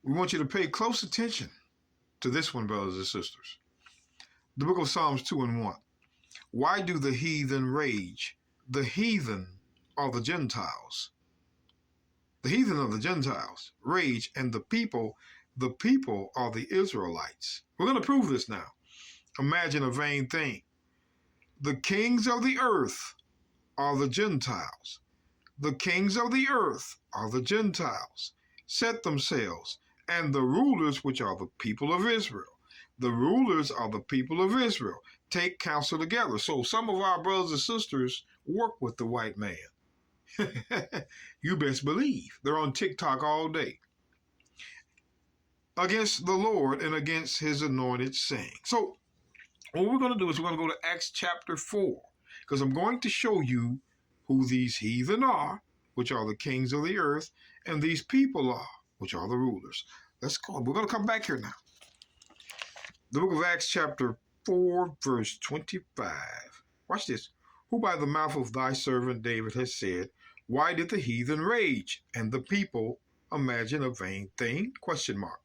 We want you to pay close attention to this one, brothers and sisters. The book of Psalms 2:1. Why do the heathen rage? The heathen are the Gentiles. The heathen are the Gentiles rage, and the people are the Israelites. We're going to prove this now. Imagine a vain thing. The kings of the earth are the Gentiles. The kings of the earth are the Gentiles. Set themselves, and the rulers, which are the people of Israel. The rulers are the people of Israel. Take counsel together. So some of our brothers and sisters work with the white man. You best believe. They're on TikTok all day. Against the Lord and against his anointed, saying. So what we're going to do is we're going to go to Acts chapter 4, because I'm going to show you who these heathen are, which are the kings of the earth, and these people are, which are the rulers. Let's go. We're going to come back here now. The book of Acts chapter 4, verse 25. Watch this. Who by the mouth of thy servant David has said, why did the heathen rage and the people imagine a vain thing? Question mark.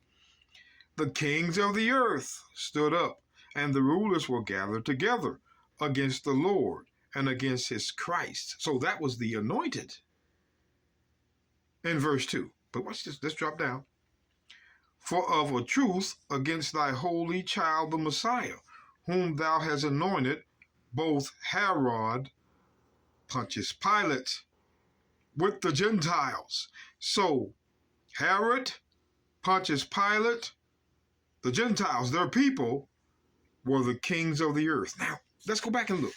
The kings of the earth stood up, and the rulers were gathered together against the Lord and against his Christ. So that was the anointed. In verse 2. But watch this. Let's drop down. For of a truth against thy holy child, the Messiah, whom thou hast anointed, both Herod, Pontius Pilate, with the Gentiles. So Herod, Pontius Pilate, the Gentiles, their people, were the kings of the earth. Now, let's go back and look.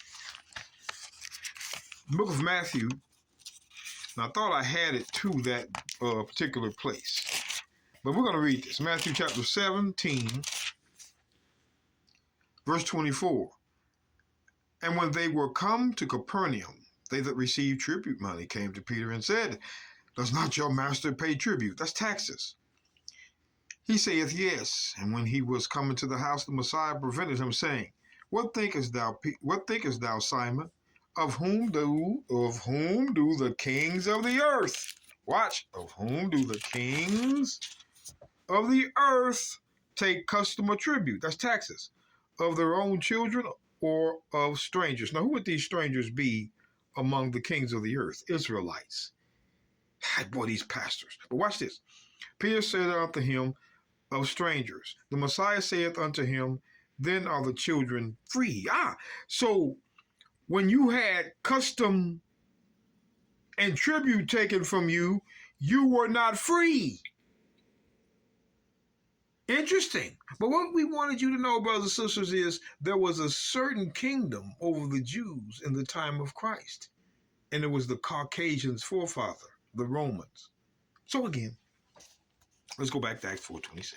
The book of Matthew. Now, I thought I had it to that particular place. But we're going to read this. Matthew chapter 17, verse 24. And when they were come to Capernaum, they that received tribute money came to Peter and said, does not your master pay tribute? That's taxes. He saith, yes. And when he was coming to the house, the Messiah prevented him, saying, What thinkest thou, Simon? Of whom do the kings of the earth? Watch. Of whom do the kings of the earth take custom or tribute? That's taxes. Of their own children or of strangers? Now, who would these strangers be among the kings of the earth? Israelites. Boy, these pastors. But watch this. Peter said unto him, of strangers. The Messiah saith unto him, then are the children free. So when you had custom and tribute taken from you, you were not free. Interesting. But what we wanted you to know, brothers and sisters, is there was a certain kingdom over the Jews in the time of Christ. And it was the Caucasians' forefather, the Romans. So again, let's go back to Acts 4:26.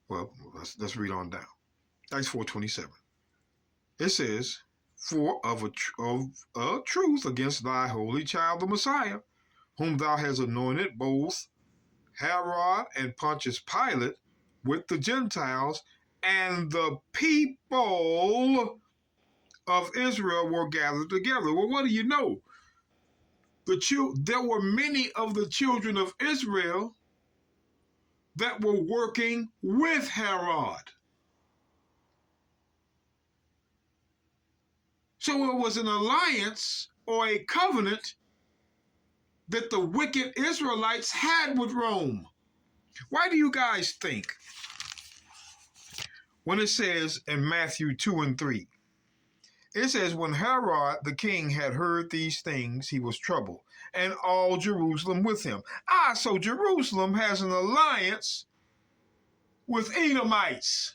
Well, let's read on down. Acts 4:27. It says, for of a truth against thy holy child, the Messiah, whom thou hast anointed, both Herod and Pontius Pilate, with the Gentiles, and the people of Israel were gathered together. Well, what do you know? There were many of the children of Israel that were working with Herod. So it was an alliance or a covenant that the wicked Israelites had with Rome. Why do you guys think when it says in Matthew 2:3, it says, when Herod the king had heard these things, he was troubled, and all Jerusalem with him. So Jerusalem has an alliance with Edomites.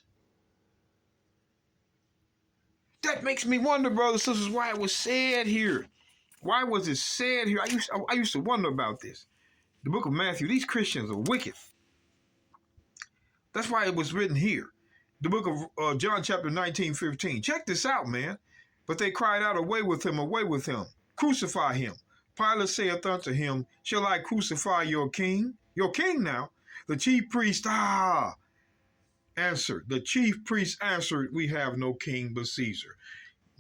That makes me wonder, brothers and sisters, why it was said here. Why was it said here? I used to wonder about this. The book of Matthew, these Christians are wicked. That's why it was written here. The book of John chapter 19:15. Check this out, man. But they cried out, away with him, crucify him. Pilate saith unto him, shall I crucify your king? Your king now. The chief priest, answered. The chief priest answered, we have no king but Caesar.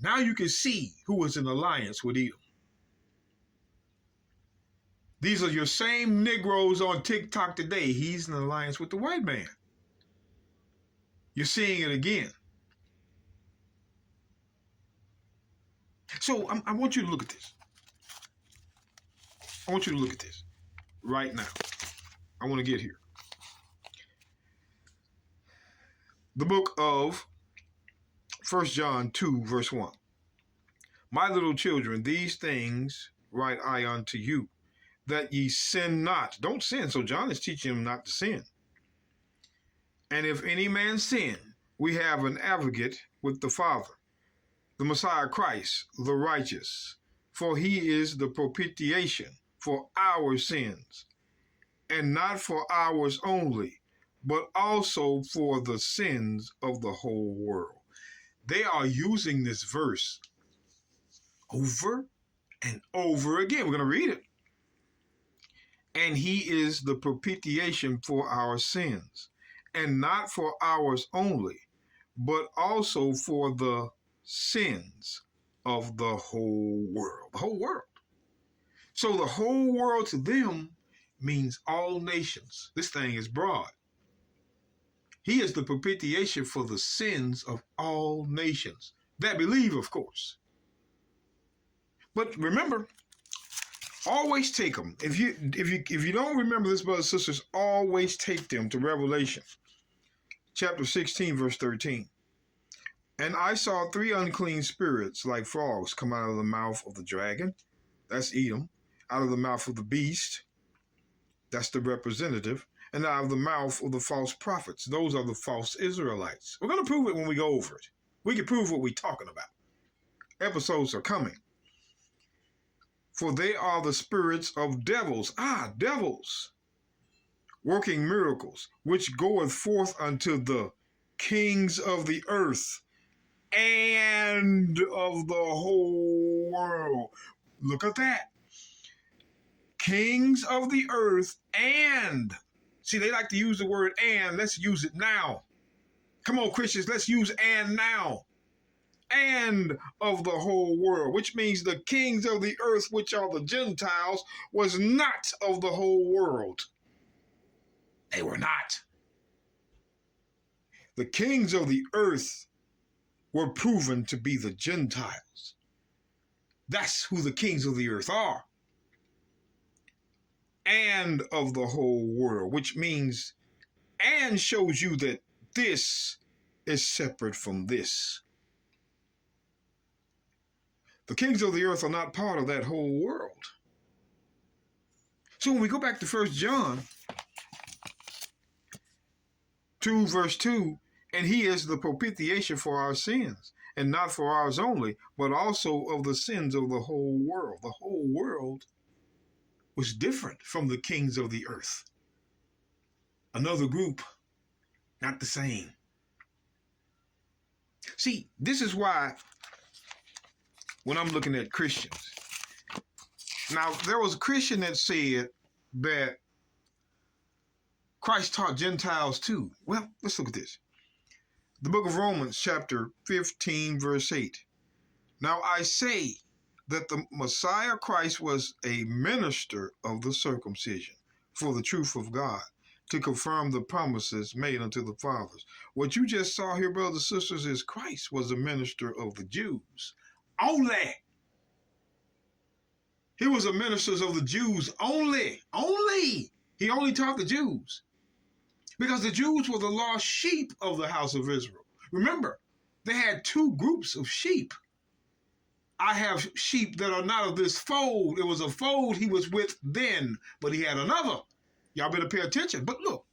Now you can see who was in alliance with Edom. These are your same Negroes on TikTok today. He's in alliance with the white man. You're seeing it again. So I want you to look at this. I want you to look at this right now. I want to get here. The book of 1 John 2, verse 1. My little children, these things write I unto you, that ye sin not. Don't sin. So John is teaching them not to sin. And if any man sin, we have an advocate with the Father, the Messiah Christ, the righteous. For he is the propitiation for our sins, and not for ours only, but also for the sins of the whole world. They are using this verse over and over again. We're going to read it. And he is the propitiation for our sins, and not for ours only, but also for the sins of the whole world. The whole world. So the whole world to them means all nations. This thing is broad. He is the propitiation for the sins of all nations that believe, of course. But remember, always take them. If you don't remember this, brothers and sisters, always take them to Revelation chapter 16, verse 13. And I saw 3 unclean spirits like frogs come out of the mouth of the dragon, that's Edom, out of the mouth of the beast, that's the representative, and out of the mouth of the false prophets. Those are the false Israelites. We're going to prove it when we go over it. We can prove what we're talking about. Episodes are coming. For they are the spirits of devils. Devils. Working miracles, which goeth forth unto the kings of the earth and of the whole world. Look at that. Kings of the earth and. See, they like to use the word and. Let's use it now. Come on, Christians, let's use and now. And of the whole world, which means the kings of the earth, which are the Gentiles, was not of the whole world. They were not. The kings of the earth were proven to be the Gentiles. That's who the kings of the earth are. And of the whole world, which means and shows you that this is separate from this. The kings of the earth are not part of that whole world. So when we go back to 1 John 2, verse 2, and he is the propitiation for our sins, and not for ours only, but also of the sins of the whole world. The whole world was different from the kings of the earth. Another group, not the same. See, this is why when I'm looking at Christians. Now, there was a Christian that said that Christ taught Gentiles too. Well, let's look at this. The book of Romans, chapter 15, verse 8. Now I say that the Messiah Christ was a minister of the circumcision for the truth of God, to confirm the promises made unto the fathers. What you just saw here, brothers and sisters, is Christ was a minister of the Jews. Only. He was a minister of the Jews only. He only taught the Jews. Because the Jews were the lost sheep of the house of Israel. Remember, they had 2 groups of sheep. I have sheep that are not of this fold. It was a fold he was with then, but he had another. Y'all better pay attention. But look,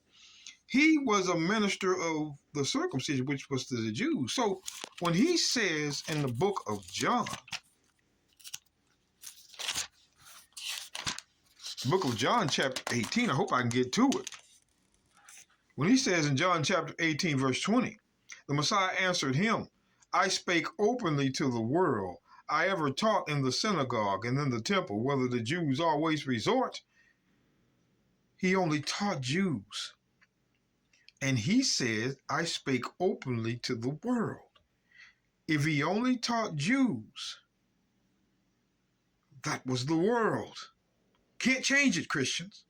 he was a minister of the circumcision, which was to the Jews. So when he says in the book of John, chapter 18, I hope I can get to it. When he says in John chapter 18, verse 20, the Messiah answered him, I spake openly to the world. I ever taught in the synagogue and in the temple, whether the Jews always resort. He only taught Jews. And he said, I spake openly to the world. If he only taught Jews, that was the world. Can't change it, Christians.